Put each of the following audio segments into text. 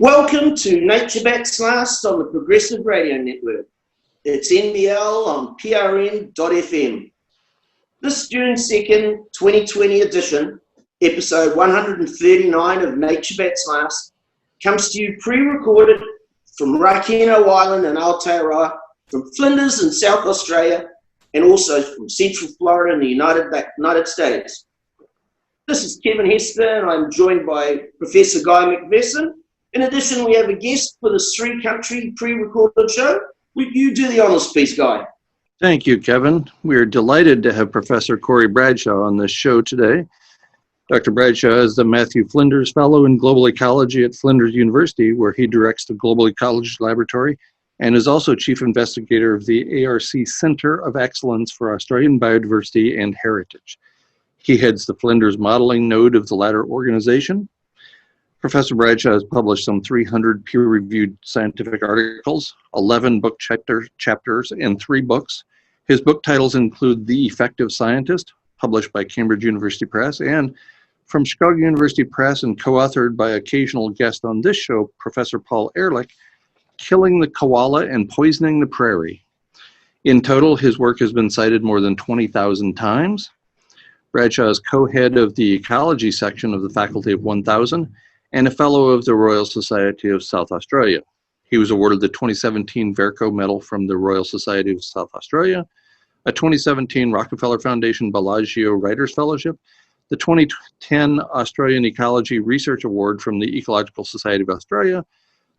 Welcome to Nature Bats Last on the Progressive Radio Network. It's NBL on PRN.FM. This June 2nd, 2020 edition, episode 139 of Nature Bats Last, comes to you pre-recorded from Rakino Island in Aotearoa, from Flinders in South Australia, and also from Central Florida in the United States. This is Kevin Hester, and I'm joined by Professor Guy McPherson. In addition, we have a guest for this three-country pre-recorded show. Would you do the honours, please, Guy? Thank you, Kevin. We are delighted to have Professor Corey Bradshaw on this show today. Dr. Bradshaw is the Matthew Flinders Fellow in Global Ecology at Flinders University, where he directs the Global Ecology Laboratory, and is also Chief Investigator of the ARC Centre of Excellence for Australian Biodiversity and Heritage. He heads the Flinders modeling node of the latter organization. Professor Bradshaw has published some 300 peer-reviewed scientific articles, 11 book chapters, and 3 books. His book titles include The Effective Scientist, published by Cambridge University Press, and from Chicago University Press and co-authored by occasional guest on this show, Professor Paul Ehrlich, Killing the Koala and Poisoning the Prairie. In total, his work has been cited more than 20,000 times. Bradshaw is co-head of the ecology section of the Faculty of 1000 and a fellow of the Royal Society of South Australia. He was awarded the 2017 Verco Medal from the Royal Society of South Australia, a 2017 Rockefeller Foundation Bellagio Writers Fellowship, the 2010 Australian Ecology Research Award from the Ecological Society of Australia,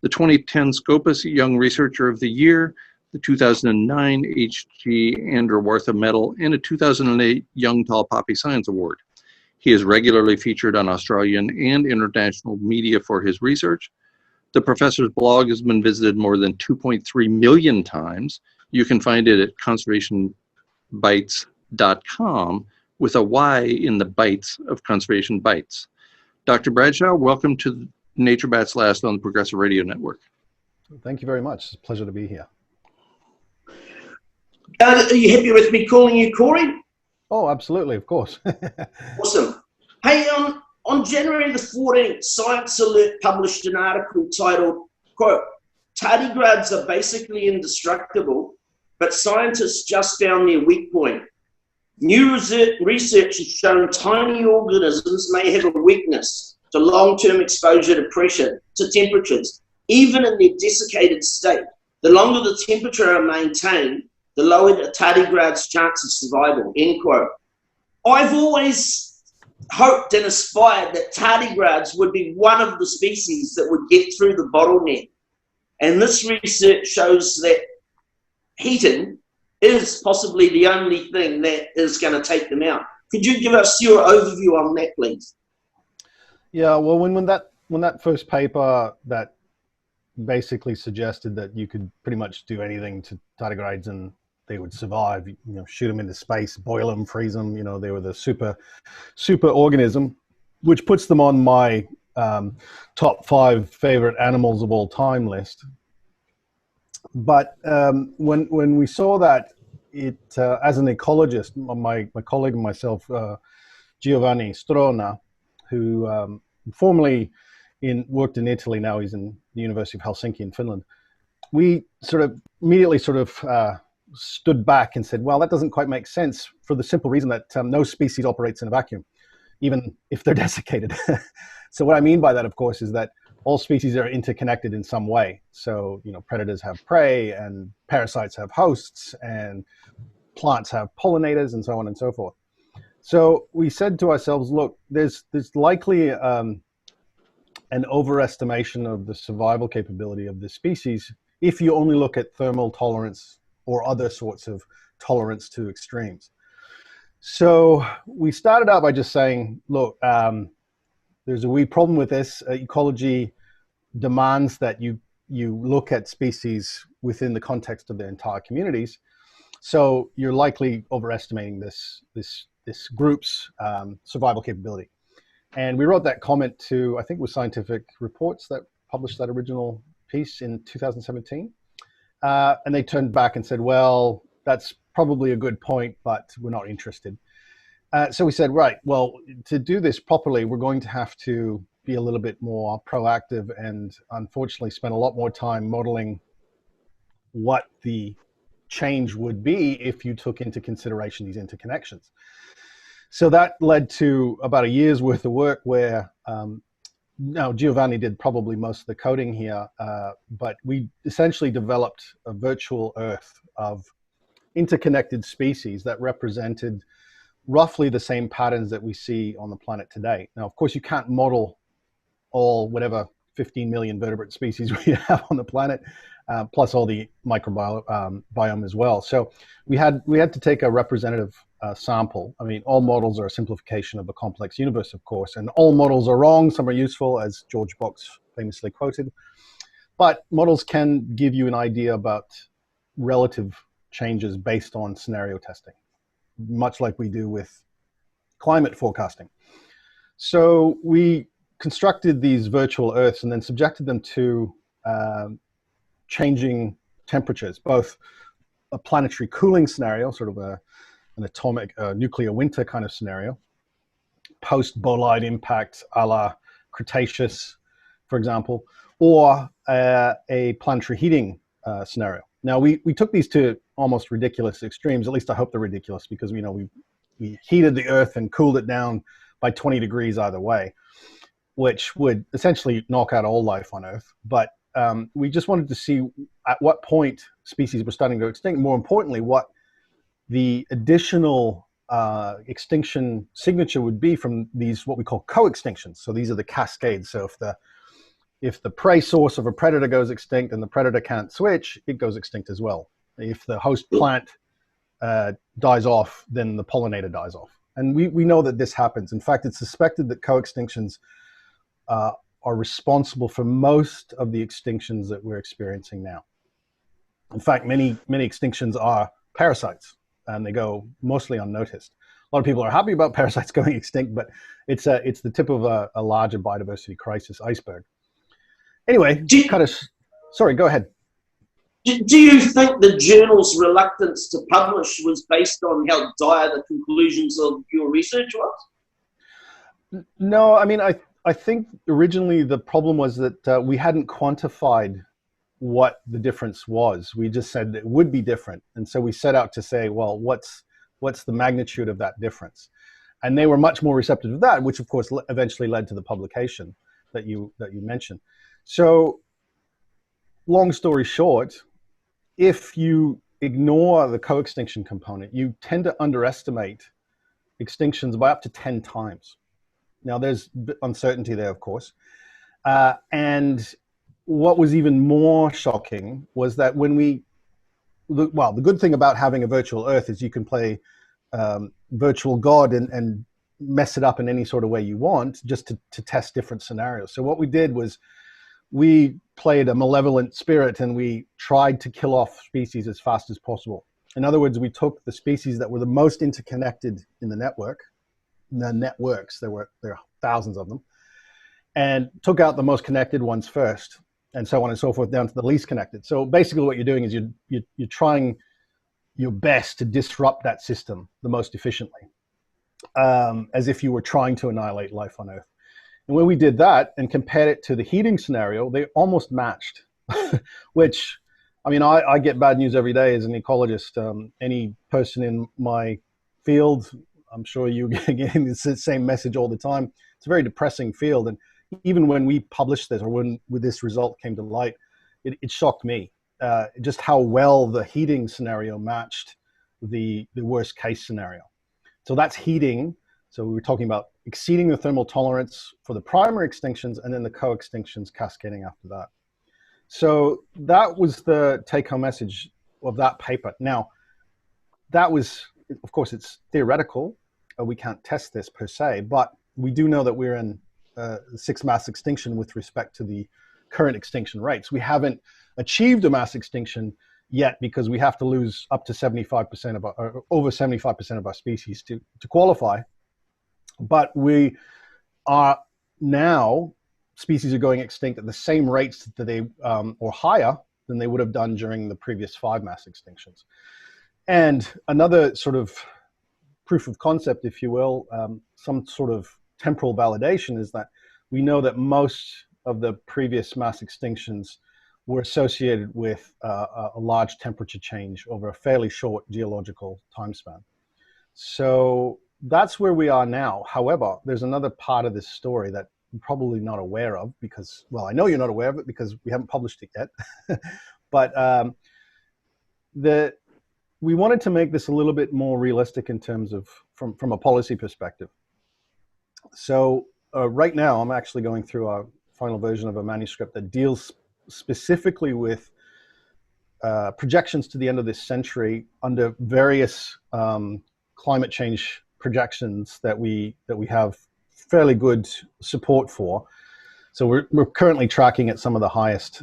the 2010 Scopus Young Researcher of the Year, the 2009 H.G. Andrewartha Medal, and a 2008 Young Tall Poppy Science Award. He is regularly featured on Australian and international media for his research. The professor's blog has been visited more than 2.3 million times. You can find it at conservationbites.com with a Y in the bites of Conservation Bites. Dr. Bradshaw, welcome to Nature Bats Last on the Progressive Radio Network. Thank you very much. It's a pleasure to be here. Are you happy with me calling you Corey? Oh, absolutely, of course. Awesome. Hey, on January the 14th, Science Alert published an article titled, quote, "Tardigrades are basically indestructible, but scientists just found their weak point. New research has shown tiny organisms may have a weakness to long-term exposure to pressure, to temperatures, even in their desiccated state. The longer the temperature are maintained, the lower the tardigrade's chance of survival," end quote. I've always hoped and aspired that tardigrades would be one of the species that would get through the bottleneck. And this research shows that heating is possibly the only thing that is going to take them out. Could you give us your overview on that, please? Yeah, well, when that first paper that basically suggested that you could pretty much do anything to tardigrades and they would survive, shoot them into space, boil them, freeze them, they were the super organism, which puts them on my top 5 favorite animals of all time list. But when we saw that, it as an ecologist, my colleague and myself, Giovanni Strona, who formerly worked in Italy, now he's in the University of Helsinki in Finland, we immediately stood back and said, well, that doesn't quite make sense for the simple reason that no species operates in a vacuum, even if they're desiccated. So what I mean by that, of course, is that all species are interconnected in some way. So, predators have prey, and parasites have hosts, and plants have pollinators, and so on and so forth. So we said to ourselves, look, there's likely an overestimation of the survival capability of this species if you only look at thermal tolerance or other sorts of tolerance to extremes. So we started out by just saying, look, there's a wee problem with this. Ecology demands that you look at species within the context of their entire communities. So you're likely overestimating this group's survival capability. And we wrote that comment to, I think it was Scientific Reports that published that original piece in 2017. And they turned back and said, well, that's probably a good point, but we're not interested. So we said, right, well, to do this properly, we're going to have to be a little bit more proactive and unfortunately spent a lot more time modeling what the change would be if you took into consideration these interconnections. So that led to about a year's worth of work where now Giovanni did probably most of the coding here, but we essentially developed a virtual Earth of interconnected species that represented roughly the same patterns that we see on the planet today. Now, of course, you can't model all whatever 15 million vertebrate species we have on the planet, plus all the microbiome as well. So we had to take a representative sample. I mean, all models are a simplification of a complex universe, of course, and all models are wrong. Some are useful, as George Box famously quoted. But models can give you an idea about relative changes based on scenario testing, much like we do with climate forecasting. So we constructed these virtual Earths and then subjected them to changing temperatures, both a planetary cooling scenario, sort of an atomic nuclear winter kind of scenario, post-bolide impact a la Cretaceous, for example, or a planetary heating scenario. Now, we took these to almost ridiculous extremes. At least I hope they're ridiculous, because we heated the Earth and cooled it down by 20 degrees either way, which would essentially knock out all life on Earth. But we just wanted to see at what point species were starting to extinct. More importantly, what the additional extinction signature would be from these, what we call co-extinctions. So these are the cascades. So if the prey source of a predator goes extinct and the predator can't switch, it goes extinct as well. If the host plant dies off, then the pollinator dies off. And we know that this happens. In fact, it's suspected that co-extinctions are responsible for most of the extinctions that we're experiencing now. In fact, many extinctions are parasites, and they go mostly unnoticed. A lot of people are happy about parasites going extinct, but it's the tip of a larger biodiversity crisis iceberg. Anyway, sorry, go ahead. Do you think the journal's reluctance to publish was based on how dire the conclusions of your research was? No, I mean, I think originally the problem was that we hadn't quantified what the difference was. We just said it would be different. And so we set out to say, well, what's the magnitude of that difference? And they were much more receptive to that, which of course eventually led to the publication that you mentioned. So long story short, if you ignore the co-extinction component, you tend to underestimate extinctions by up to 10 times. Now, there's uncertainty there, of course. And what was even more shocking was that when the good thing about having a virtual Earth is you can play virtual God and mess it up in any sort of way you want, just to test different scenarios. So what we did was we played a malevolent spirit and we tried to kill off species as fast as possible. In other words, we took the species that were the most interconnected in the network, the networks, there are thousands of them, and took out the most connected ones first, and so on and so forth, down to the least connected. So basically what you're doing is you're trying your best to disrupt that system the most efficiently, as if you were trying to annihilate life on Earth. And when we did that and compared it to the heating scenario, they almost matched, which, I mean, I get bad news every day as an ecologist. Any person in my field, I'm sure you get the same message all the time. It's a very depressing field. And even when we published this, or when this result came to light, it shocked me just how well the heating scenario matched the worst case scenario. So that's heating. So we were talking about exceeding the thermal tolerance for the primary extinctions and then the co-extinctions cascading after that. So that was the take-home message of that paper. Now, that was, of course, it's theoretical. We can't test this per se, but we do know that we're in sixth mass extinction with respect to the current extinction rates. We haven't achieved a mass extinction yet because we have to lose up to 75% of or over 75% of our species to qualify. But we are now, species are going extinct at the same rates that they, or higher than they would have done during the previous 5 mass extinctions. And another sort of proof of concept, if you will, some sort of temporal validation is that we know that most of the previous mass extinctions were associated with a large temperature change over a fairly short geological time span. So that's where we are now. However, there's another part of this story that I'm probably not aware of because, well, I know you're not aware of it because we haven't published it yet. But we wanted to make this a little bit more realistic in terms of from a policy perspective. So right now, I'm actually going through a final version of a manuscript that deals specifically with projections to the end of this century under various climate change projections that we have fairly good support for. So we're currently tracking at some of the highest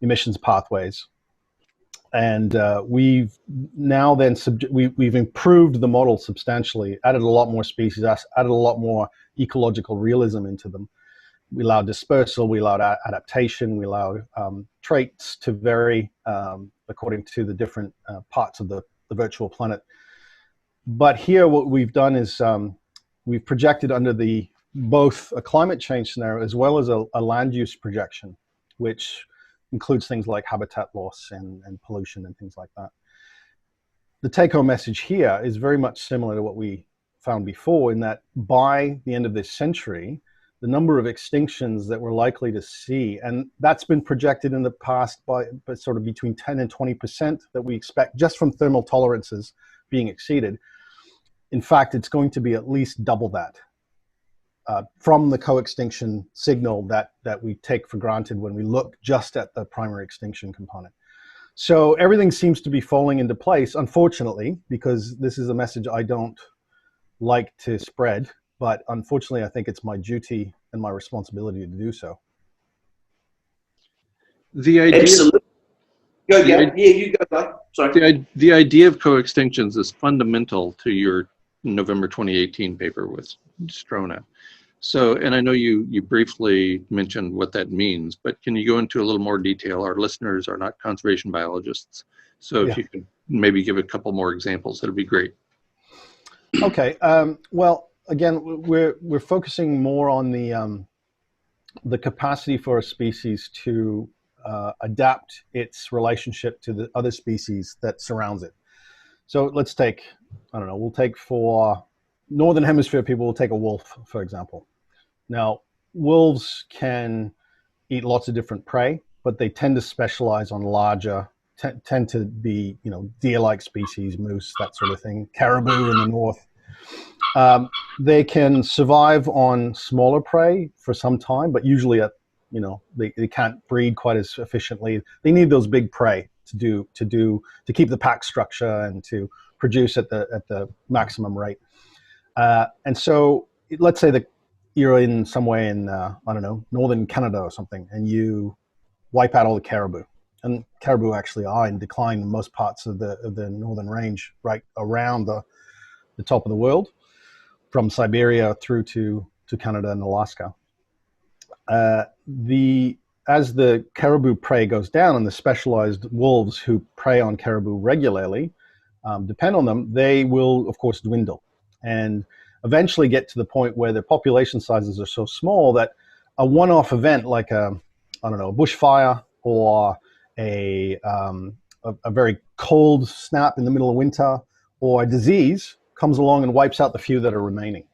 emissions pathways, and we've now then we've improved the model substantially, added a lot more species, added a lot more ecological realism into them. We allow dispersal, we allow adaptation, we allow traits to vary according to the different parts of the virtual planet. But here what we've done is we've projected under both a climate change scenario as well as a land use projection, which includes things like habitat loss and pollution and things like that. The take-home message here is very much similar to what we found before, in that by the end of this century, the number of extinctions that we're likely to see, and that's been projected in the past by sort of between 10 and 20% that we expect just from thermal tolerances being exceeded. In fact, it's going to be at least double that from the co-extinction signal that we take for granted when we look just at the primary extinction component. So everything seems to be falling into place, unfortunately, because this is a message I don't like to spread, but unfortunately, I think it's my duty and my responsibility to do so. The idea, excellent. Go, yeah, you go, Blake. Sorry. The idea of co-extinctions is fundamental to your November 2018 paper with Strona. So, and I know you briefly mentioned what that means, but can you go into a little more detail? Our listeners are not conservation biologists, so if you could maybe give a couple more examples, that'd be great. Okay. Well, again, we're focusing more on the capacity for a species to adapt its relationship to the other species that surrounds it. So let's take, I don't know, we'll take for Northern Hemisphere people, we'll take a wolf, for example. Now, wolves can eat lots of different prey, but they tend to specialize on larger, tend to be, you know, deer-like species, moose, that sort of thing, caribou in the north. They can survive on smaller prey for some time, but usually they can't breed quite as efficiently. They need those big prey to keep the pack structure and to produce at the maximum rate. And so let's say that you're in somewhere in I don't know, northern Canada or something, and you wipe out all the caribou. And caribou actually are in decline in most parts of the northern range, right around the top of the world, from Siberia through to Canada and Alaska. As the caribou prey goes down and the specialized wolves who prey on caribou regularly depend on them, they will, of course, dwindle and eventually get to the point where their population sizes are so small that a one-off event like a bushfire or a very cold snap in the middle of winter or a disease comes along and wipes out the few that are remaining.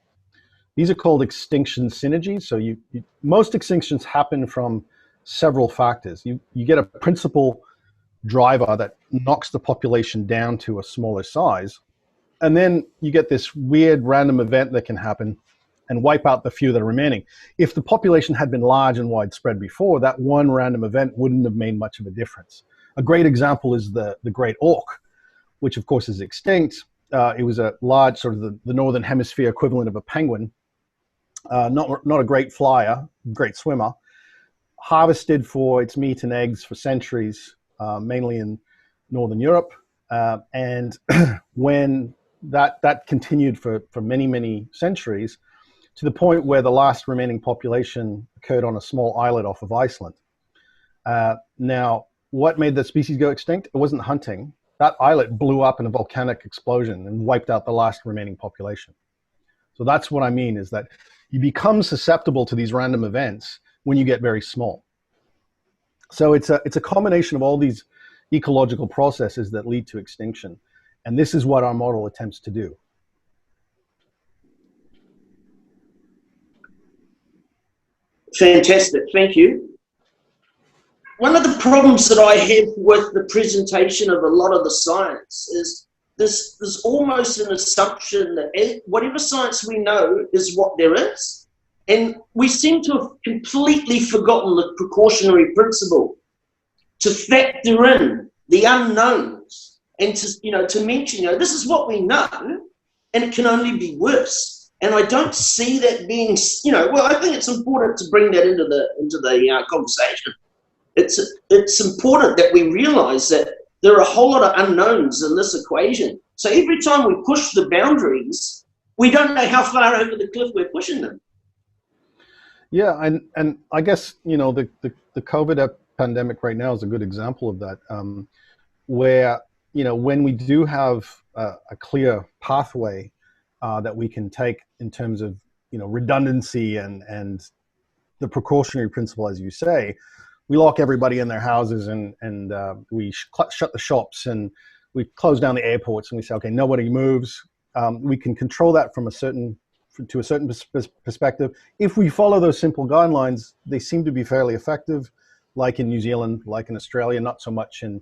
These are called extinction synergies. So most extinctions happen from several factors. You get a principal driver that knocks the population down to a smaller size, and then you get this weird random event that can happen and wipe out the few that are remaining. If the population had been large and widespread before, that one random event wouldn't have made much of a difference. A great example is the great auk, which of course is extinct. It was a large, sort of the northern hemisphere equivalent of a penguin. Not a great flyer, great swimmer, harvested for its meat and eggs for centuries, mainly in Northern Europe. And when that continued for many, many centuries, to the point where the last remaining population occurred on a small islet off of Iceland. Now, what made the species go extinct? It wasn't hunting. That islet blew up in a volcanic explosion and wiped out the last remaining population. So that's what I mean, is that you become susceptible to these random events when you get very small. So it's a combination of all these ecological processes that lead to extinction. And this is what our model attempts to do. Fantastic, thank you. One of the problems that I have with the presentation of a lot of the science is there's almost an assumption that whatever science we know is what there is. And we seem to have completely forgotten the precautionary principle to factor in the unknowns and to mention, this is what we know and it can only be worse. And I don't see that being, I think it's important to bring that into the conversation. It's important that we realize that there are a whole lot of unknowns in this equation. So every time we push the boundaries, we don't know how far over the cliff we're pushing them. Yeah, and I guess, the COVID pandemic right now is a good example of that, where, when we do have a clear pathway that we can take in terms of, redundancy and the precautionary principle, as you say, we lock everybody in their houses and we shut the shops and we close down the airports and we say, okay, nobody moves. We can control that to a certain perspective. If we follow those simple guidelines, they seem to be fairly effective, like in New Zealand, like in Australia, not so much in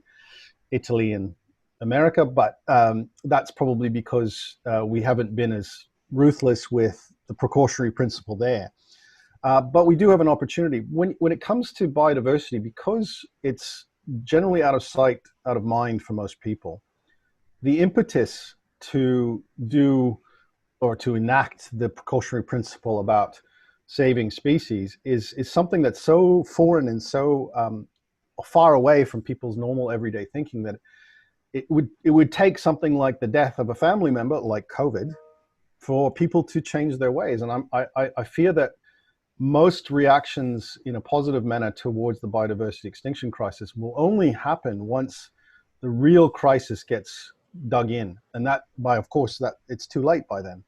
Italy and America, but that's probably because we haven't been as ruthless with the precautionary principle there. But we do have an opportunity. When it comes to biodiversity, because it's generally out of sight, out of mind for most people, the impetus to do or to enact the precautionary principle about saving species is something that's so foreign and so far away from people's normal everyday thinking that it would take something like the death of a family member, like COVID, for people to change their ways. And I fear that most reactions in a positive manner towards the biodiversity extinction crisis will only happen once the real crisis gets dug in. And of course, it's too late by then.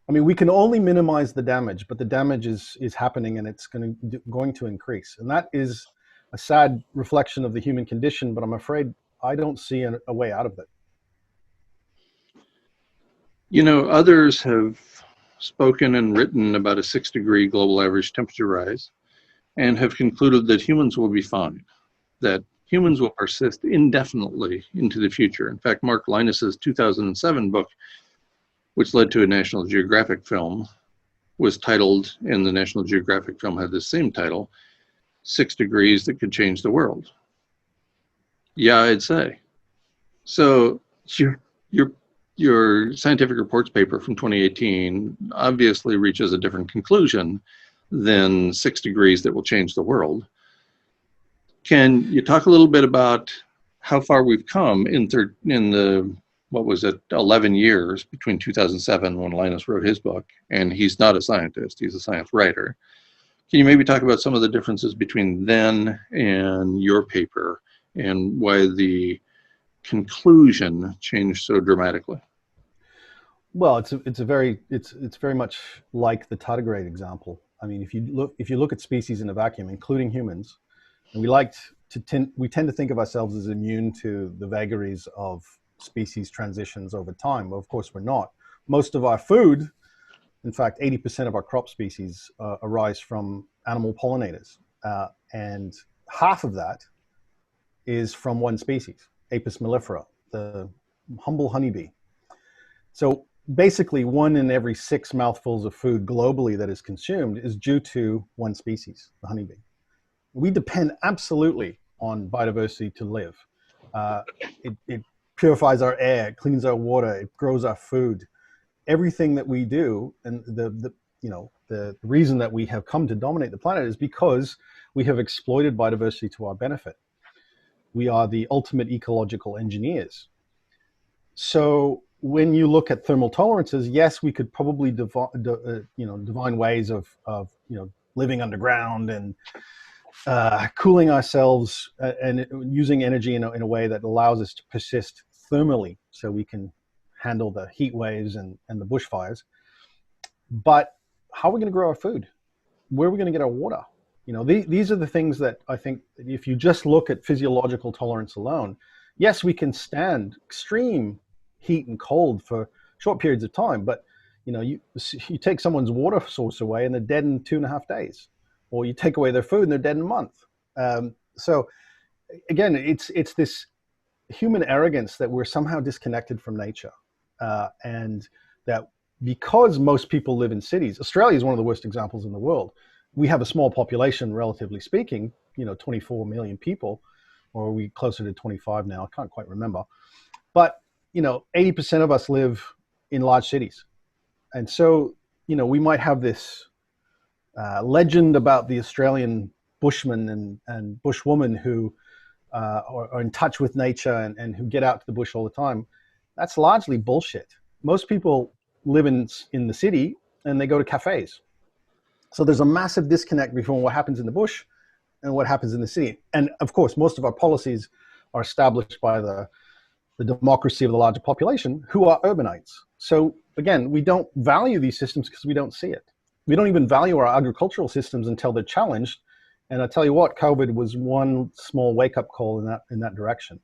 I mean, we can only minimize the damage, but the damage is happening and it's going to increase. And that is a sad reflection of the human condition, but I'm afraid I don't see a way out of it. Others have spoken and written about a 6-degree global average temperature rise and have concluded that humans will be fine, that humans will persist indefinitely into the future. In fact, Mark Linus's 2007 book, which led to a National Geographic film, was titled, and the National Geographic film had the same title, 6 Degrees That Could Change the World. Yeah, I'd say. So your scientific reports paper from 2018 obviously reaches a different conclusion than 6 degrees that will change the world. Can you talk a little bit about how far we've come in the 11 years between 2007 when Linus wrote his book, and he's not a scientist, he's a science writer. Can you maybe talk about some of the differences between then and your paper and why the conclusion changed so dramatically? Well, it's very much like the tardigrade example. I mean, if you look at species in a vacuum, including humans, and we tend to think of ourselves as immune to the vagaries of species transitions over time. Well, of course, we're not. Most of our food, in fact, 80% of our crop species arise from animal pollinators, and half of that is from one species, Apis mellifera, the humble honeybee. So basically, 1 in every 6 mouthfuls of food globally that is consumed is due to one species, the honeybee. We depend absolutely on biodiversity to live. It purifies our air, it cleans our water, it grows our food. Everything that we do, and the reason that we have come to dominate the planet is because we have exploited biodiversity to our benefit. We are the ultimate ecological engineers. So when you look at thermal tolerances, yes, we could probably divine ways of living underground and cooling ourselves and using energy in a way that allows us to persist thermally, so we can handle the heat waves and the bushfires. But how are we going to grow our food? Where are we going to get our water? These are the things that I think if you just look at physiological tolerance alone, yes, we can stand extreme heat and cold for short periods of time, but you take someone's water source away and they're dead in 2.5 days, or you take away their food and they're dead in a month. So again, it's this human arrogance that we're somehow disconnected from nature, and that because most people live in cities. Australia is one of the worst examples in the world. We have a small population, relatively speaking, 24 million people, or are we closer to 25 now? I can't quite remember. But 80% of us live in large cities. And so, we might have this legend about the Australian bushman and bushwoman who are in touch with nature and who get out to the bush all the time. That's largely bullshit. Most people live in the city and they go to cafes. So there's a massive disconnect between what happens in the bush and what happens in the city. And of course, most of our policies are established by the democracy of the larger population, who are urbanites. So again, we don't value these systems because we don't see it. We don't even value our agricultural systems until they're challenged. And I tell you what, COVID was one small wake-up call in that direction.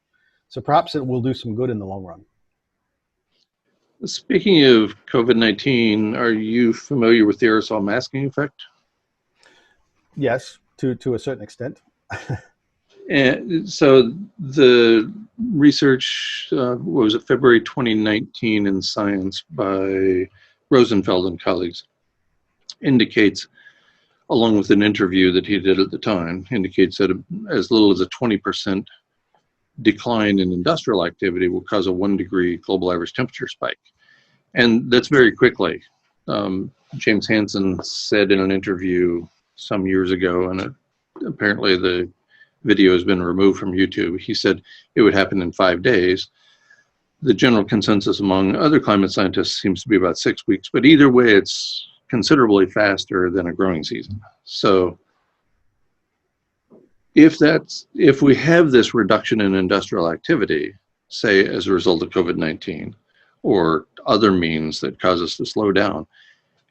So perhaps it will do some good in the long run. Speaking of COVID-19, are you familiar with the aerosol masking effect? Yes, to a certain extent. And so the research, what was it, February 2019 in Science by Rosenfeld and colleagues, indicates, along with an interview that he did at the time, indicates that as little as a 20% decline in industrial activity will cause a 1 degree global average temperature spike. And that's very quickly. James Hansen said in an interview some years ago, and apparently the video has been removed from YouTube, he said it would happen in 5 days. The general consensus among other climate scientists seems to be about 6 weeks, but either way, it's considerably faster than a growing season. So if we have this reduction in industrial activity, say as a result of COVID-19 or other means that cause us to slow down,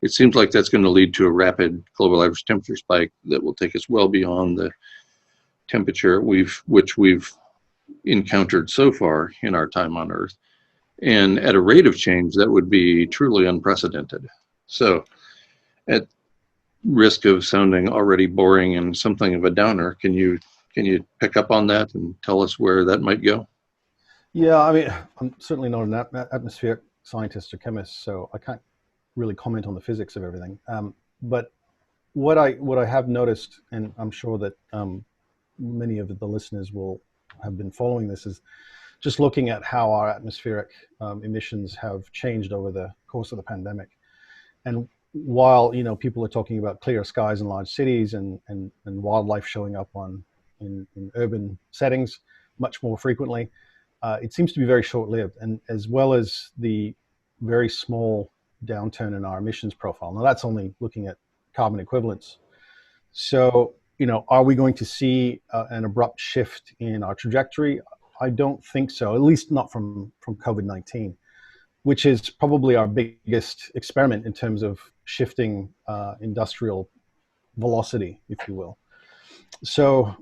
it seems like that's going to lead to a rapid global average temperature spike that will take us well beyond the temperature which we've encountered so far in our time on Earth, and at a rate of change that would be truly unprecedented. So, at risk of sounding already boring and something of a downer, can you pick up on that and tell us where that might go? Yeah, I mean, I'm certainly not an atmospheric scientist or chemist, so I can't really comment on the physics of everything. But what I have noticed, and I'm sure that many of the listeners will have been following this, is just looking at how our atmospheric emissions have changed over the course of the pandemic. And while people are talking about clear skies in large cities and wildlife showing up in urban settings much more frequently, it seems to be very short-lived, and as well as the very small downturn in our emissions profile. Now that's only looking at carbon equivalents. So are we going to see an abrupt shift in our trajectory? I don't think so, at least not from COVID-19, which is probably our biggest experiment in terms of shifting industrial velocity, if you will. So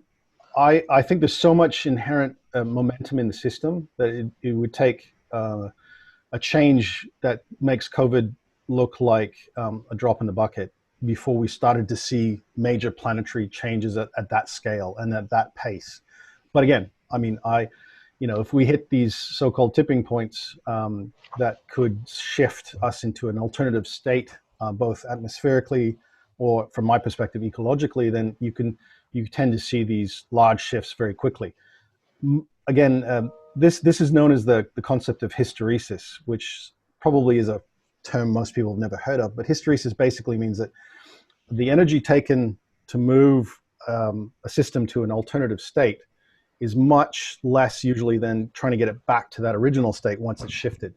I think there's so much inherent momentum in the system that it would take a change that makes COVID look like a drop in the bucket before we started to see major planetary changes at that scale and at that pace. But again, I mean, if we hit these so-called tipping points that could shift us into an alternative state, both atmospherically or, from my perspective, ecologically, then you tend to see these large shifts very quickly. Again, this is known as the concept of hysteresis, which probably is a term most people have never heard of. But hysteresis basically means that the energy taken to move a system to an alternative state is much less usually than trying to get it back to that original state once it's shifted.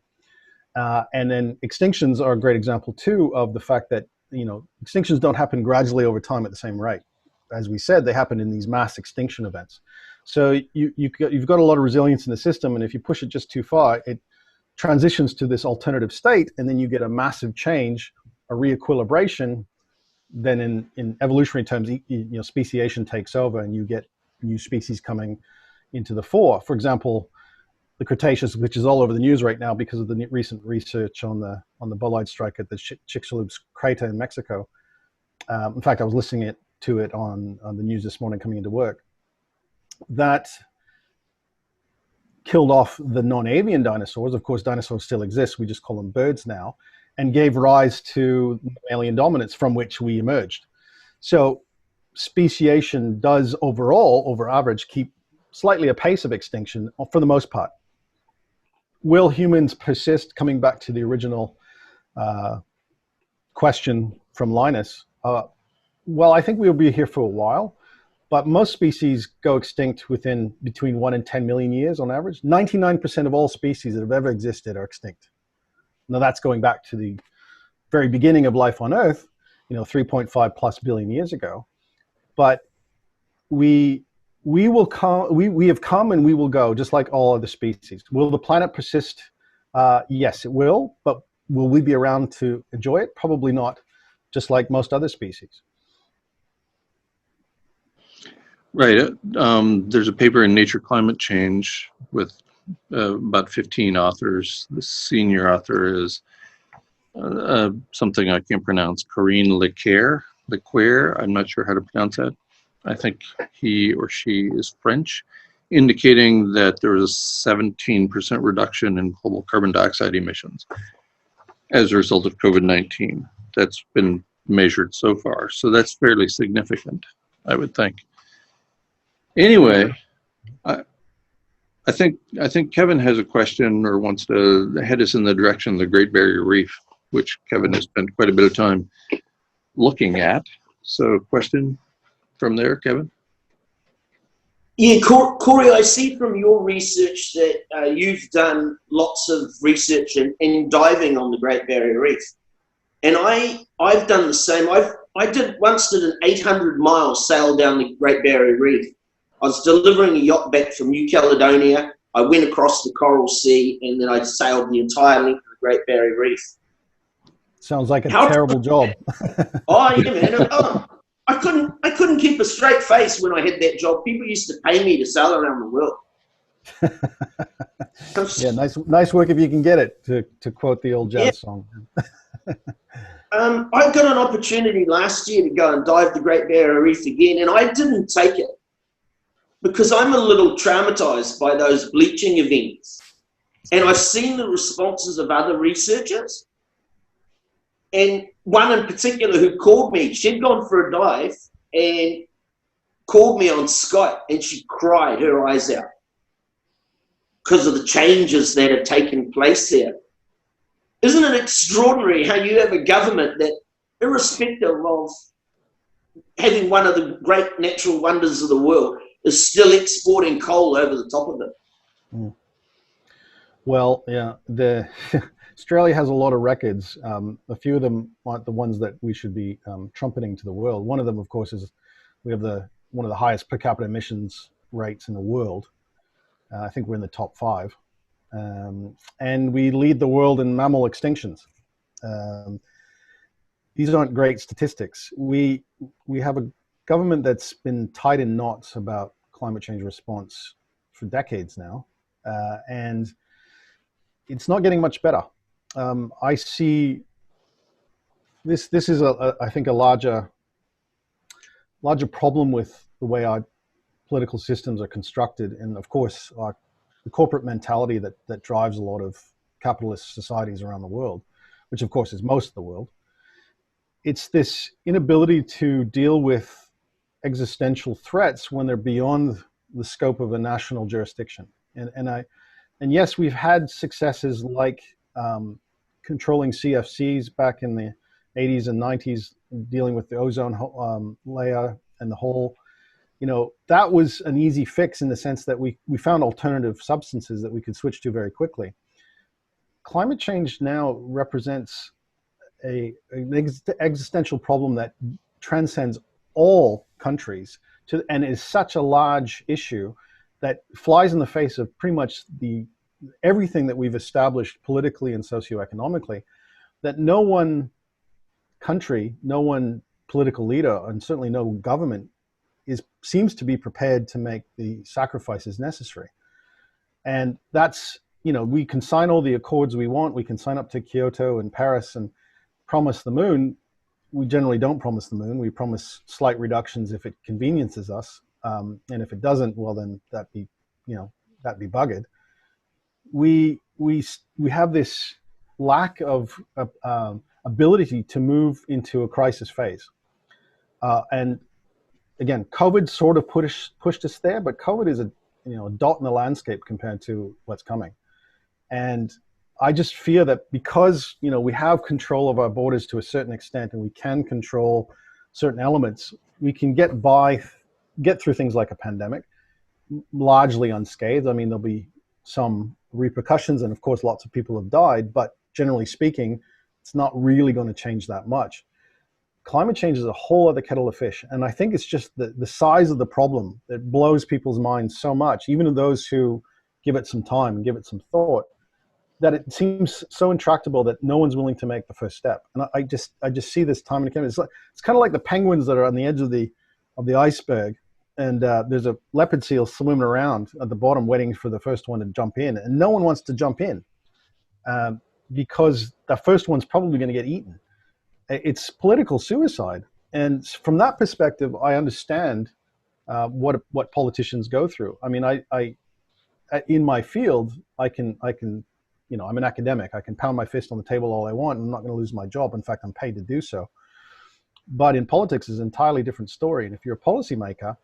And then extinctions are a great example too of the fact that extinctions don't happen gradually over time at the same rate. As we said, they happen in these mass extinction events. So you've got a lot of resilience in the system, and if you push it just too far, it transitions to this alternative state, and then you get a massive change a re-equilibration, then in evolutionary terms, speciation takes over and you get new species coming into the fore. For example, the Cretaceous, which is all over the news right now because of the recent research on the bolide strike at the Chicxulub's crater in Mexico. In fact, I was listening to it on the news this morning coming into work. That killed off the non-avian dinosaurs. Of course, dinosaurs still exist. We just call them birds now, and gave rise to mammalian dominance from which we emerged. So speciation does overall, over average, keep slightly a pace of extinction for the most part. Will humans persist? Coming back to the original question from Linus, well, I think we'll be here for a while, but most species go extinct within between 1 and 10 million years on average. 99% of all species that have ever existed are extinct. Now that's going back to the very beginning of life on Earth, 3.5 plus billion years ago. But we will come. We have come and we will go, just like all other species. Will the planet persist? Yes, it will. But will we be around to enjoy it? Probably not. Just like most other species. Right. There's a paper in Nature Climate Change with about 15 authors. The senior author is something I can't pronounce, Corinne Lequer. I'm not sure how to pronounce that. I think he or she is French, indicating that there was a 17% reduction in global carbon dioxide emissions as a result of COVID-19. That's been measured so far. So that's fairly significant, I would think. Anyway, I think Kevin has a question or wants to head us in the direction of the Great Barrier Reef, which Kevin has spent quite a bit of time looking at. So question from there, Kevin? Yeah, Corey, I see from your research that you've done lots of research in diving on the Great Barrier Reef. And I've done the same. I once did an 800-mile sail down the Great Barrier Reef. I was delivering a yacht back from New Caledonia. I went across the Coral Sea, and then I sailed the entire length of the Great Barrier Reef. Sounds like a terrible job. Oh, yeah, man. I couldn't keep a straight face when I had that job. People used to pay me to sail around the world. Yeah, nice work if you can get it, to quote the old jazz song. I got an opportunity last year to go and dive the Great Barrier Reef again, and I didn't take it because I'm a little traumatized by those bleaching events. And I've seen the responses of other researchers. And one in particular who called me, she'd gone for a dive and called me on Skype, and she cried her eyes out because of the changes that had taken place there. Isn't it extraordinary how you have a government that, irrespective of having one of the great natural wonders of the world, is still exporting coal over the top of it? Mm. Well, yeah, Australia has a lot of records. A few of them aren't the ones that we should be trumpeting to the world. One of them, of course, is we have one of the highest per capita emissions rates in the world. I think we're in the top 5. And we lead the world in mammal extinctions. These aren't great statistics. We have a government that's been tied in knots about climate change response for decades now, and it's not getting much better. I see this is I think a larger problem with the way our political systems are constructed, and of course the corporate mentality that drives a lot of capitalist societies around the world, which of course is most of the world. It's this inability to deal with existential threats when they're beyond the scope of a national jurisdiction. And yes, we've had successes like controlling CFCs back in the 80s and 90s, dealing with the ozone layer and the whole, that was an easy fix in the sense that we found alternative substances that we could switch to very quickly. Climate change now represents an existential problem that transcends all countries and is such a large issue that flies in the face of pretty much everything that we've established politically and socioeconomically, that no one country, no one political leader, and certainly no government seems to be prepared to make the sacrifices necessary. And that's, we can sign all the accords we want. We can sign up to Kyoto and Paris and promise the moon. We generally don't promise the moon. We promise slight reductions if it conveniences us. And if it doesn't, well, then that'd be buggered. We have this lack of ability to move into a crisis phase. And again, COVID sort of pushed us there, but COVID is a dot in the landscape compared to what's coming. And I just fear that because we have control of our borders to a certain extent, and we can control certain elements, we can get through things like a pandemic largely unscathed. I mean, there'll be some repercussions, and of course, lots of people have died. But generally speaking, it's not really going to change that much. Climate change is a whole other kettle of fish, and I think it's just the size of the problem that blows people's minds so much, even those who give it some time and give it some thought, that it seems so intractable that no one's willing to make the first step. And I just see this time and again. It's kind of like the penguins that are on the edge of the iceberg, and there's a leopard seal swimming around at the bottom waiting for the first one to jump in, and no one wants to jump in because the first one's probably going to get eaten. It's political suicide. And from that perspective, I understand what politicians go through. I mean, I in my field, I can I'm an academic. I can pound my fist on the table all I want. I'm not going to lose my job. In fact, I'm paid to do so. But in politics is an entirely different story. And if you're a policymaker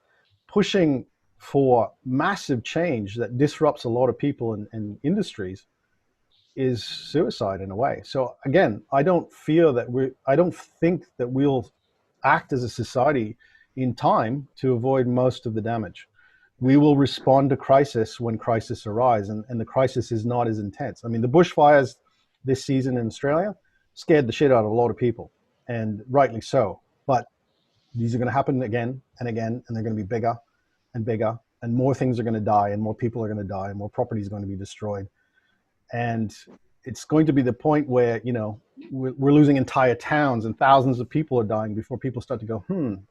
pushing for massive change that disrupts a lot of people and industries, is suicide in a way. So again, I don't think that we'll act as a society in time to avoid most of the damage. We will respond to crisis when crisis arise, and the crisis is not as intense. I mean, the bushfires this season in Australia scared the shit out of a lot of people, and rightly so. But these are going to happen again and again, and they're going to be bigger and bigger, and more things are going to die, and more people are going to die, and more property is going to be destroyed. And it's going to be the point where, we're losing entire towns and thousands of people are dying before people start to go,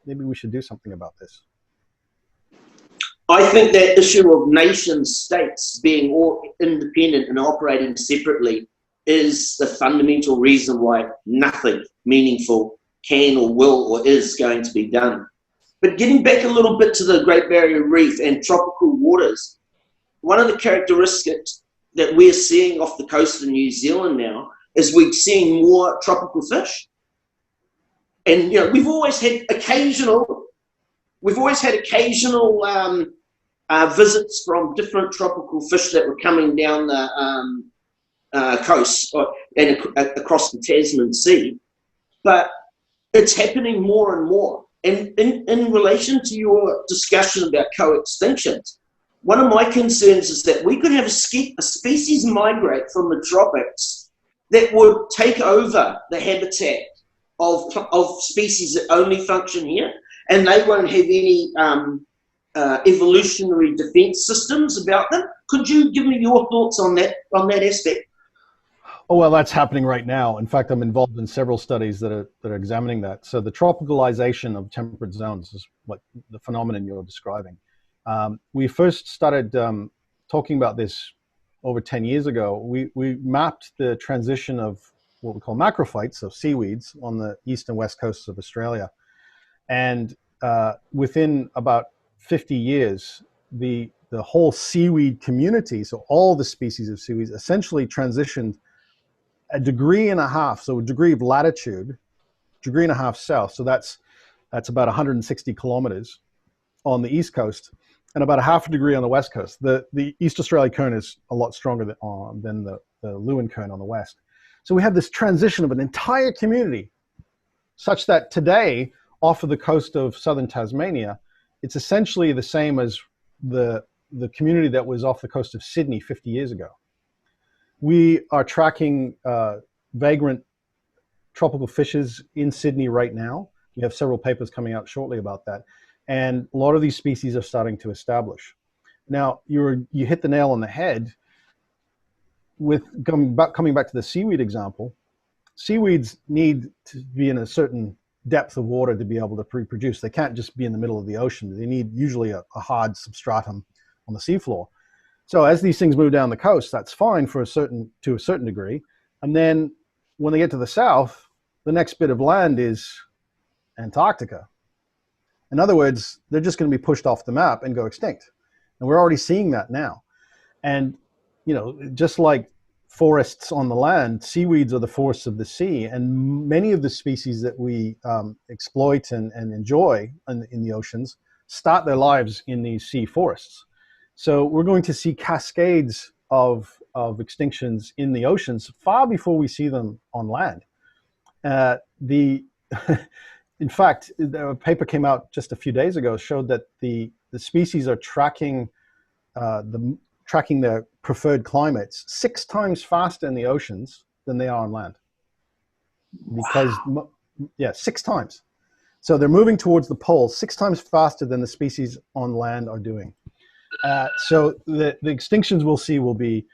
maybe we should do something about this. I think that issue of nation states being all independent and operating separately is the fundamental reason why nothing meaningful can or will or is going to be done. But getting back a little bit to the Great Barrier Reef and tropical waters, one of the characteristics that we're seeing off the coast of New Zealand now is we're seeing more tropical fish. And, we've always had occasional visits from different tropical fish that were coming down the coast and across the Tasman Sea. But it's happening more and more. And in relation to your discussion about co-extinctions, one of my concerns is that we could have a species migrate from the tropics that would take over the habitat of species that only function here, and they won't have any evolutionary defense systems about them. Could you give me your thoughts on that aspect? Oh, well, that's happening right now. In fact, I'm involved in several studies that are examining that. So the tropicalization of temperate zones is what the phenomenon you're describing. We first started talking about this over 10 years ago. We mapped the transition of what we call macrophytes, so seaweeds, on the east and west coasts of Australia. And within about 50 years, the whole seaweed community, so all the species of seaweeds, essentially transitioned a degree and a half, so a degree of latitude, degree and a half south. So that's about 160 kilometers on the east coast, and about a half a degree on the west coast. The East Australia cone is a lot stronger than the Lewin cone on the west. So we have this transition of an entire community, such that today, off of the coast of southern Tasmania, it's essentially the same as the community that was off the coast of Sydney 50 years ago. We are tracking vagrant tropical fishes in Sydney right now. We have several papers coming out shortly about that. And a lot of these species are starting to establish. Now, you hit the nail on the head with coming back to the seaweed example. seaweeds need to be in a certain depth of water to be able to reproduce. They can't just be in the middle of the ocean. They need usually a hard substratum on the seafloor. So as these things move down the coast, that's fine to a certain degree. And then when they get to the south, the next bit of land is Antarctica. In other words, they're just going to be pushed off the map and go extinct. And we're already seeing that now. And, just like forests on the land, seaweeds are the forests of the sea. And many of the species that we exploit and enjoy in the oceans start their lives in these sea forests. So we're going to see cascades of extinctions in the oceans far before we see them on land. In fact, a paper came out just a few days ago showed that the species are tracking their preferred climates 6 times faster in the oceans than they are on land. Because, wow. 6 times. So they're moving towards the pole 6 times faster than the species on land are doing. So the extinctions we'll see will be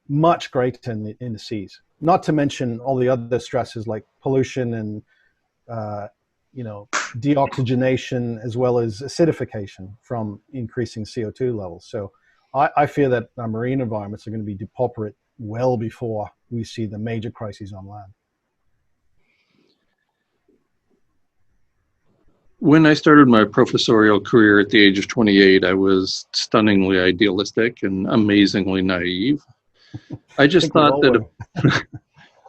much greater in the seas. Not to mention all the other stresses like pollution and deoxygenation, as well as acidification from increasing CO2 levels. So I fear that our marine environments are going to be depauperate well before we see the major crises on land. When I started my professorial career at the age of 28, I was stunningly idealistic and amazingly naive. I just thought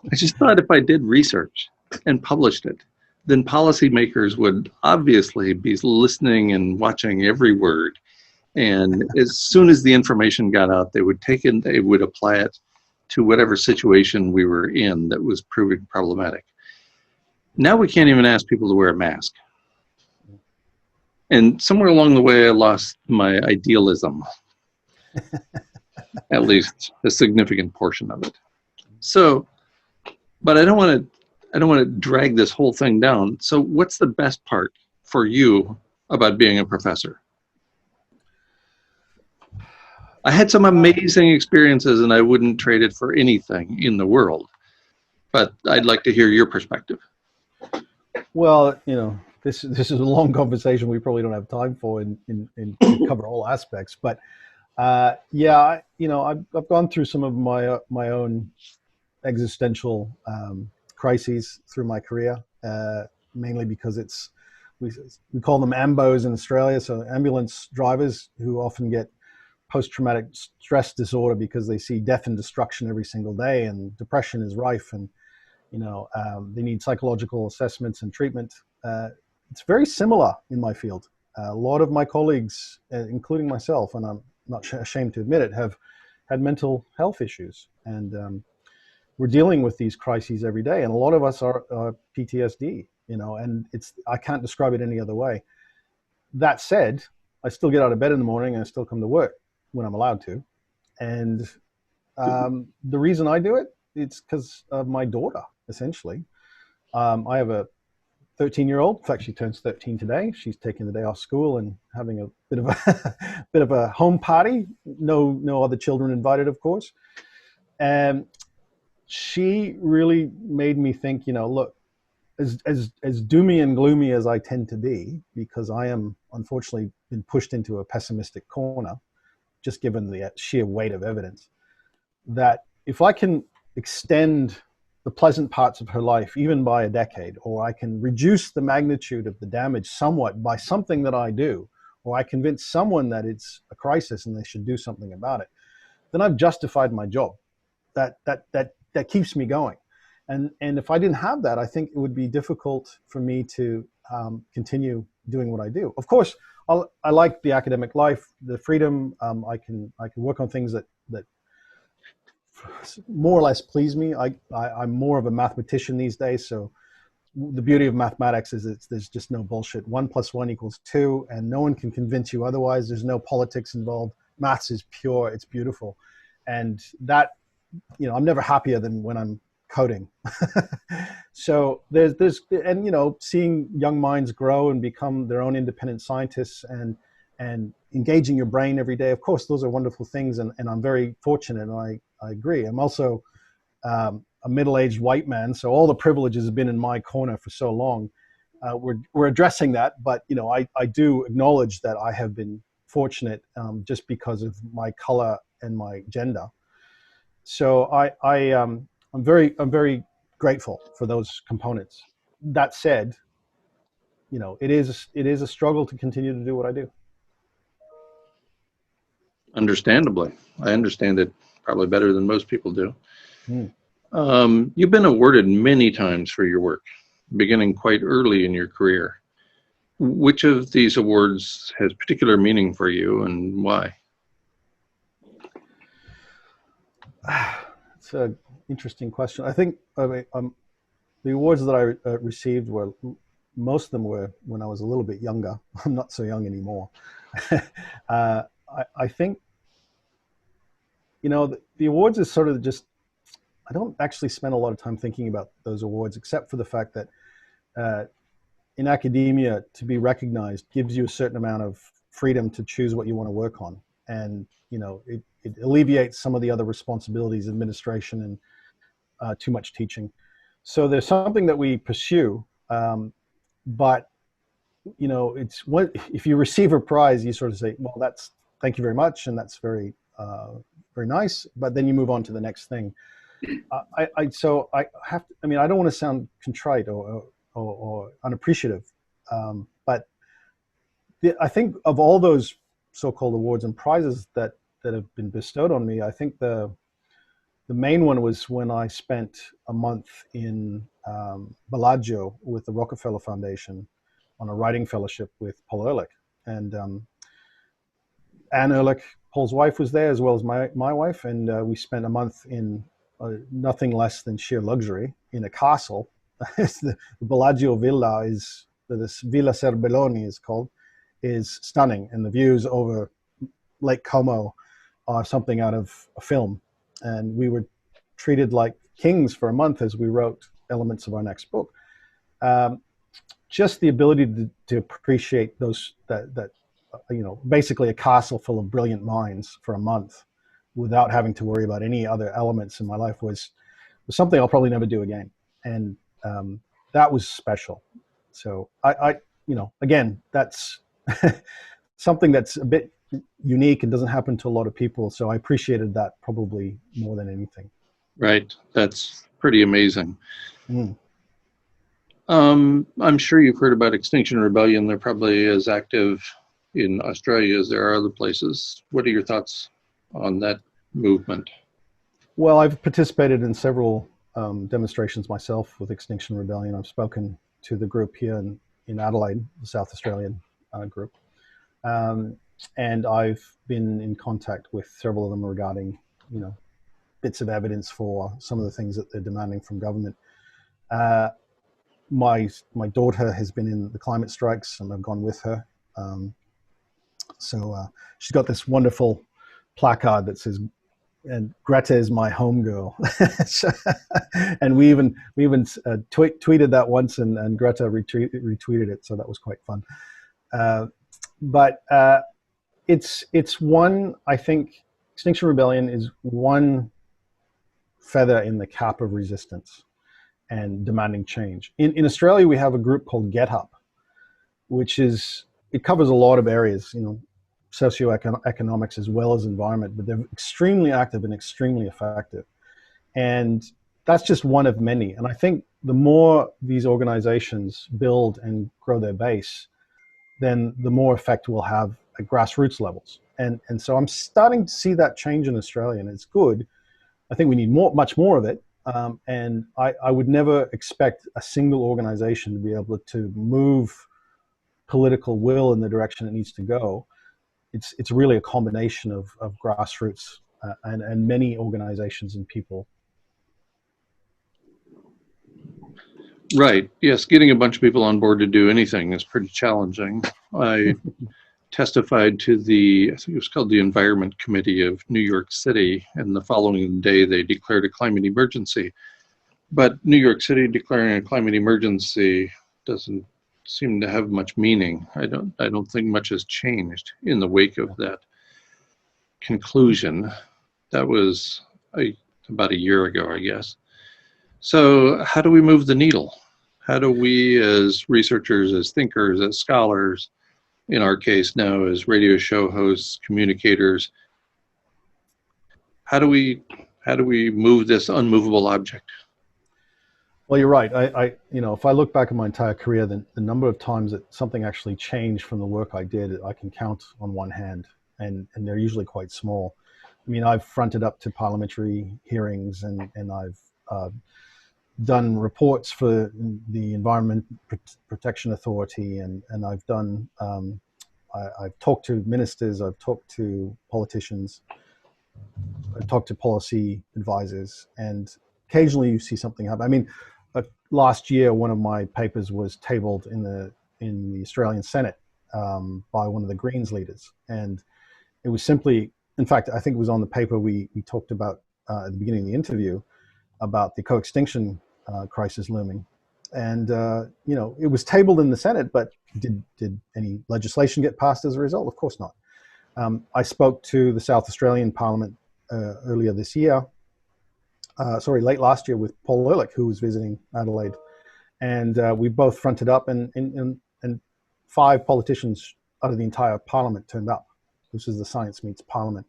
if I did research and published it, then policymakers would obviously be listening and watching every word. And as soon as the information got out, they would take it, they would apply it to whatever situation we were in that was proving problematic. Now we can't even ask people to wear a mask. And somewhere along the way, I lost my idealism, at least a significant portion of it. So, but I don't want to drag this whole thing down. So what's the best part for you about being a professor? I had some amazing experiences and I wouldn't trade it for anything in the world, but I'd like to hear your perspective. Well, this is a long conversation we probably don't have time for to cover all aspects, but I've gone through some of my own existential crises through my career, mainly because we call them AMBOs in Australia, so ambulance drivers who often get post-traumatic stress disorder because they see death and destruction every single day, and depression is rife, and they need psychological assessments and treatment. It's very similar in my field. A lot of my colleagues, including myself, and I'm not ashamed to admit it, have had mental health issues, and we're dealing with these crises every day, and a lot of us are PTSD, and I can't describe it any other way. That said, I still get out of bed in the morning and I still come to work when I'm allowed to. And the reason I do it, it's because of my daughter, essentially. I have a 13-year-old. In fact, she turns 13 today. She's taking the day off school and having a bit of a home party. No other children invited, of course. And she really made me think, look, as doomy and gloomy as I tend to be, because I am unfortunately been pushed into a pessimistic corner, just given the sheer weight of evidence, that if I can extend the pleasant parts of her life even by a decade, or I can reduce the magnitude of the damage somewhat by something that I do, or I convince someone that it's a crisis and they should do something about it, then I've justified my job. That keeps me going. And if I didn't have that, I think it would be difficult for me to continue doing what I do. Of course, I like the academic life, the freedom. I can work on things that more or less please me. I'm more of a mathematician these days, so the beauty of mathematics is there's just no bullshit. 1 + 1 = 2, and no one can convince you otherwise. There's no politics involved. Maths is pure. It's beautiful, and that I'm never happier than when I'm coding. So there's seeing young minds grow and become their own independent scientists and engaging your brain every day. Of course, those are wonderful things, and I'm very fortunate, and I agree. I'm also a middle-aged white man, so all the privileges have been in my corner for so long. We're addressing that, but I do acknowledge that I have been fortunate just because of my color and my gender. So I'm very grateful for those components. That said, it is a struggle to continue to do what I do. Understandably, I understand it probably better than most people do. You've been awarded many times for your work, beginning quite early in your career. Which of these awards has particular meaning for you, and why? It's an interesting question. I think the awards that I received most of them were when I was a little bit younger. I'm not so young anymore. I think, the awards is sort of just, I don't actually spend a lot of time thinking about those awards, except for the fact that in academia, to be recognized gives you a certain amount of freedom to choose what you want to work on. And, it alleviates some of the other responsibilities, administration and too much teaching. So there's something that we pursue, but it's what if you receive a prize, you sort of say, well, thank you very much, and that's very very nice, but then you move on to the next thing. So I have to, I don't want to sound contrite or unappreciative, but I think of all those so-called awards and prizes that have been bestowed on me, I think the main one was when I spent a month in Bellagio with the Rockefeller Foundation on a writing fellowship with Paul Ehrlich. And Anne Ehrlich, Paul's wife, was there, as well as my wife, and we spent a month in nothing less than sheer luxury in a castle. The Bellagio Villa this Villa Serbelloni is called, is stunning, and the views over Lake Como are something out of a film. And we were treated like kings for a month as we wrote elements of our next book. Just the ability to appreciate those, that basically a castle full of brilliant minds for a month without having to worry about any other elements in my life was something I'll probably never do again. And that was special. So I again, that's something that's a bit unique and doesn't happen to a lot of people. So I appreciated that probably more than anything. Right. That's pretty amazing. I'm sure you've heard about Extinction Rebellion. They're probably as active in Australia as there are other places. What are your thoughts on that movement? Well, I've participated in several demonstrations myself with Extinction Rebellion. I've spoken to the group here in Adelaide, the South Australian group. And I've been in contact with several of them regarding, bits of evidence for some of the things that they're demanding from government. My daughter has been in the climate strikes, and I've gone with her. So she's got this wonderful placard that says, and Greta is my home girl. And we even tweeted that once, and Greta retweeted it, so that was quite fun. But it's one, I think Extinction Rebellion is one feather in the cap of resistance and demanding change. In Australia, we have a group called Get Up, it covers a lot of areas, socioeconomics as well as environment, but they're extremely active and extremely effective. And that's just one of many. And I think the more these organizations build and grow their base, then the more effect we'll have at grassroots levels. And so I'm starting to see that change in Australia, and it's good. I think we need much more of it. And I would never expect a single organization to be able to move political will in the direction it needs to go. It's really a combination of grassroots and many organizations and people. Right. Yes, getting a bunch of people on board to do anything is pretty challenging. I testified to I think it was called the Environment Committee of New York City, and the following day they declared a climate emergency. But New York City declaring a climate emergency doesn't seem to have much meaning. I don't think much has changed in the wake of that conclusion. That was about a year ago, I guess. So how do we move the needle? How do we, as researchers, as thinkers, as scholars, in our case now as radio show hosts, communicators, how do we move this unmovable object? Well, you're right. If I look back at my entire career, the number of times that something actually changed from the work I did, I can count on one hand, and they're usually quite small. I mean, I've fronted up to parliamentary hearings, and I've done reports for the Environment Protection Authority, and I've done, I've talked to ministers, I've talked to politicians, I've talked to policy advisors, and occasionally you see something happen. I mean, last year, one of my papers was tabled in the Australian Senate by one of the Greens leaders, and it was simply, in fact, I think it was on the paper we talked about at the beginning of the interview about the co-extinction crisis looming, and it was tabled in the Senate, but did any legislation get passed as a result? Of course not. I spoke to the South Australian Parliament earlier this year. Late last year with Paul Ehrlich, who was visiting Adelaide, and we both fronted up, and 5 politicians out of the entire Parliament turned up. This is the Science Meets Parliament,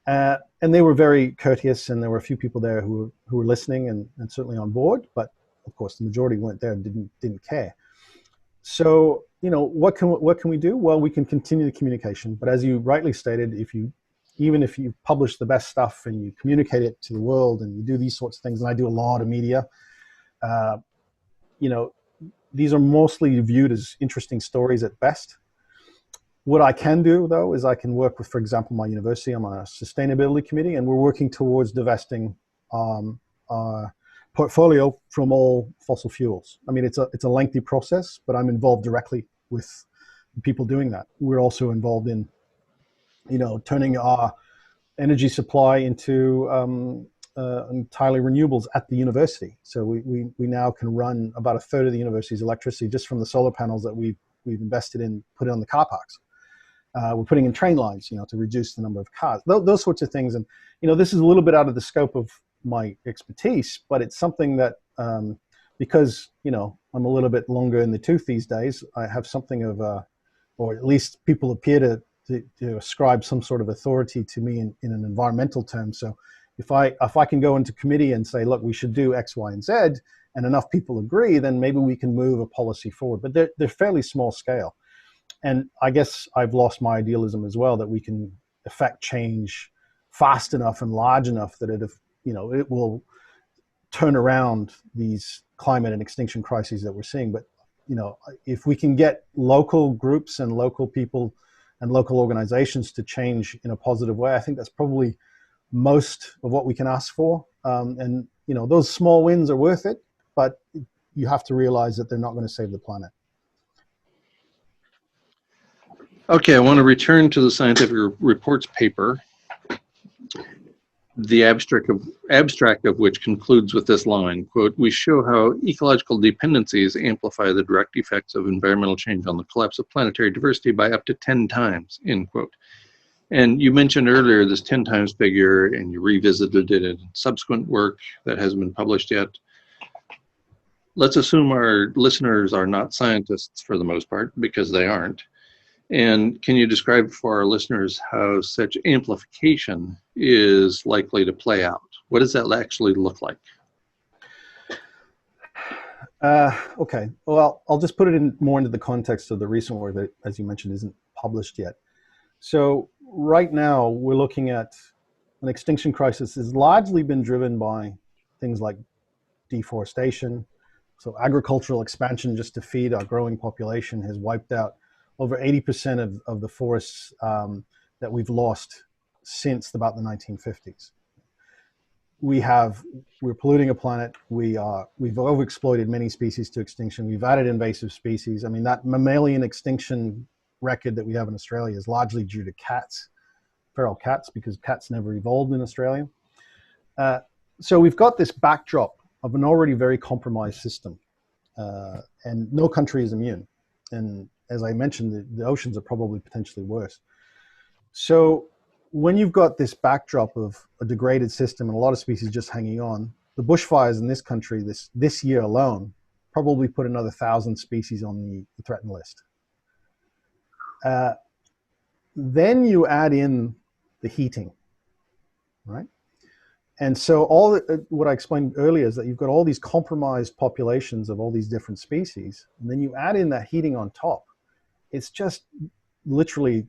and they were very courteous, and there were a few people there who were listening and certainly on board, but of course the majority weren't there and didn't care. So what can we do? Well, we can continue the communication, but as you rightly stated, even if you publish the best stuff and you communicate it to the world and you do these sorts of things, and I do a lot of media, these are mostly viewed as interesting stories at best. What I can do, though, is I can work with, for example, my university. I'm on a sustainability committee, and we're working towards divesting our portfolio from all fossil fuels. I mean, it's a lengthy process, but I'm involved directly with people doing that. We're also involved in turning our energy supply into entirely renewables at the university. So we now can run about a third of the university's electricity just from the solar panels that we've invested in, put on the car parks. We're putting in train lines, to reduce the number of cars, those sorts of things. And, this is a little bit out of the scope of my expertise, but it's something that, because, I'm a little bit longer in the tooth these days, I have something of or at least people appear to ascribe some sort of authority to me in an environmental term. So if I can go into committee and say, look, we should do X, Y, and Z, and enough people agree, then maybe we can move a policy forward. But they're fairly small scale. And I guess I've lost my idealism as well, that we can affect change fast enough and large enough that it will turn around these climate and extinction crises that we're seeing. But if we can get local groups and local people and local organizations to change in a positive way, I think that's probably most of what we can ask for. And those small wins are worth it, but you have to realize that they're not going to save the planet. Okay, I want to return to the scientific reports paper, the abstract of which concludes with this line, quote, "We show how ecological dependencies amplify the direct effects of environmental change on the collapse of planetary diversity by up to 10 times, end quote." And you mentioned earlier this 10 times figure, and you revisited it in subsequent work that hasn't been published yet. Let's assume our listeners are not scientists for the most part, because they aren't. And can you describe for our listeners how such amplification is likely to play out? What does that actually look like? Okay, well, I'll just put it more into the context of the recent work that, as you mentioned, isn't published yet. So right now, we're looking at an extinction crisis has largely been driven by things like deforestation. So agricultural expansion just to feed our growing population has wiped out over 80% of the forests that we've lost since about the 1950s. We're polluting a planet. We've overexploited many species to extinction. We've added invasive species. I mean, that mammalian extinction record that we have in Australia is largely due to cats, feral cats, because cats never evolved in Australia. So we've got this backdrop of an already very compromised system, and no country is immune. And as I mentioned, the oceans are probably potentially worse. So when you've got this backdrop of a degraded system and a lot of species just hanging on, the bushfires in this country this year alone probably put another 1,000 species on the threatened list. Then you add in the heating, right? And so what I explained earlier is that you've got all these compromised populations of all these different species, and then you add in that heating on top. It's just literally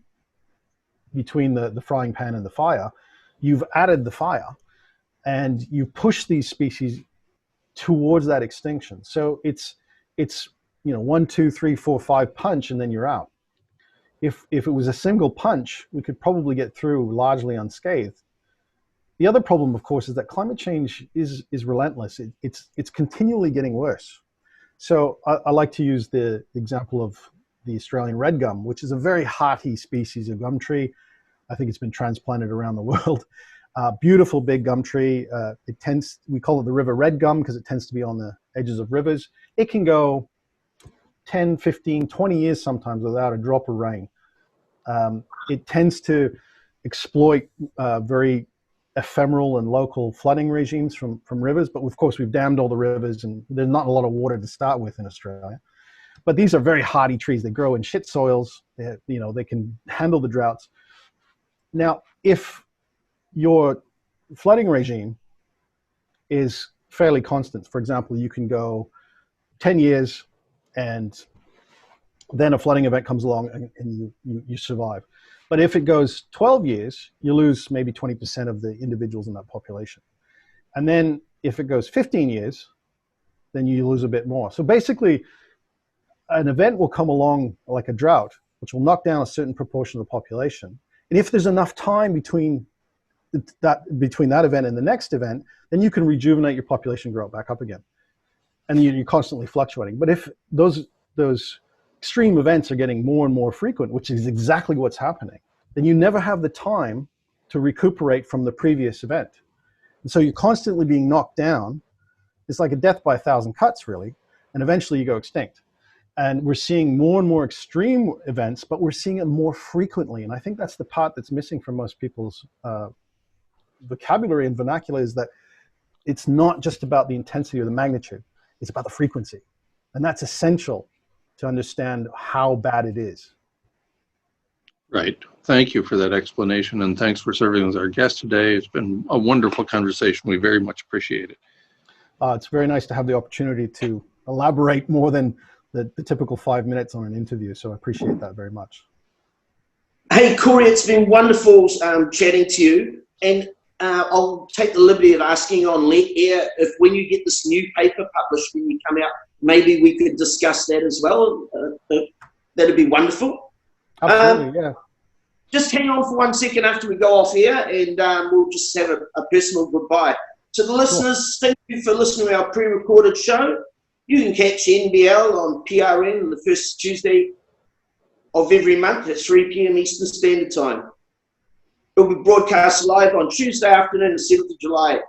between the frying pan and the fire. You've added the fire, and you push these species towards that extinction. So it's 1, 2, 3, 4, 5 punch, and then you're out. If it was a single punch, we could probably get through largely unscathed. The other problem, of course, is that climate change is relentless. It's continually getting worse. So I like to use the example of the Australian red gum, which is a very hardy species of gum tree. I think it's been transplanted around the world. Beautiful big gum tree. We call it the river red gum because it tends to be on the edges of rivers. It can go 10, 15, 20 years sometimes without a drop of rain. It tends to exploit very ephemeral and local flooding regimes from rivers, but of course we've dammed all the rivers and there's not a lot of water to start with in Australia. But these are very hardy trees. They grow in shit soils. They can handle the droughts. Now, if your flooding regime is fairly constant, for example, you can go 10 years and then a flooding event comes along and you survive. But if it goes 12 years, you lose maybe 20% of the individuals in that population. And then if it goes 15 years, then you lose a bit more. So basically, an event will come along like a drought, which will knock down a certain proportion of the population. And if there's enough time between that event and the next event, then you can rejuvenate your population, grow it back up again. And you're constantly fluctuating. But if those extreme events are getting more and more frequent, which is exactly what's happening, then you never have the time to recuperate from the previous event. And so you're constantly being knocked down. It's like a death by 1,000 cuts, really, and eventually you go extinct. And we're seeing more and more extreme events, but we're seeing it more frequently. And I think that's the part that's missing from most people's vocabulary and vernacular, is that it's not just about the intensity or the magnitude, it's about the frequency. And that's essential to understand how bad it is. Right. Thank you for that explanation, and thanks for serving as our guest today. It's been a wonderful conversation. We very much appreciate it. It's very nice to have the opportunity to elaborate more than the typical 5 minutes on an interview, so I appreciate that very much. Hey, Corey, it's been wonderful chatting to you, and I'll take the liberty of asking on air if when you get this new paper published, when you come out, maybe we could discuss that as well. That'd be wonderful. Absolutely, yeah. Just hang on for 1 second after we go off here, and we'll just have a personal goodbye. To the listeners, Thank you for listening to our pre-recorded show. You can catch NBL on PRN on the first Tuesday of every month at 3 p.m. Eastern Standard Time. It will be broadcast live on Tuesday afternoon, the 7th of July.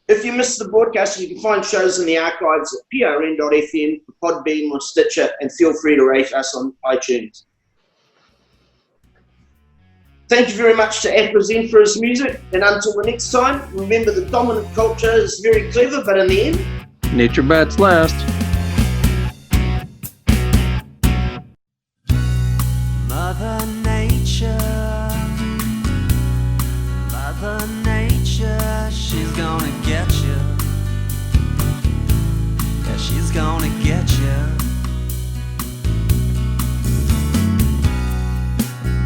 If you missed the broadcast, you can find shows in the archives at prn.fm, Podbean or Stitcher, and feel free to rate us on iTunes. Thank you very much to Aprazen for his music, and until the next time, remember the dominant culture is very clever, but in the end, nature bats last. Mother Nature, she's gonna get you. Yeah, she's gonna get you.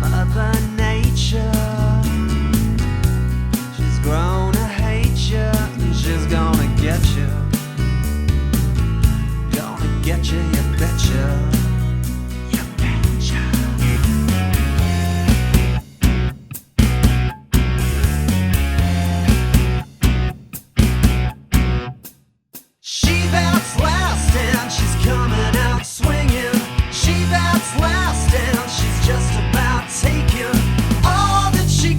Mother Nature, she's grown to hate you, and she's gonna get you. Gonna get you, you betcha. Swinging, she bats last and she's just about taking all that she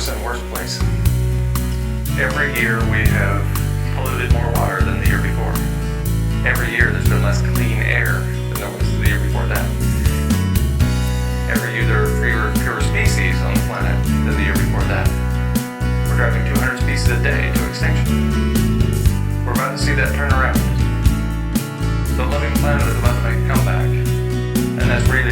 worse and worse place. Every year we have polluted more water than the year before. Every year there's been less clean air than there was the year before that. Every year there are fewer species on the planet than the year before that. We're driving 200 species a day to extinction. We're about to see that turn around. The living planet is about to make a comeback, and that's really,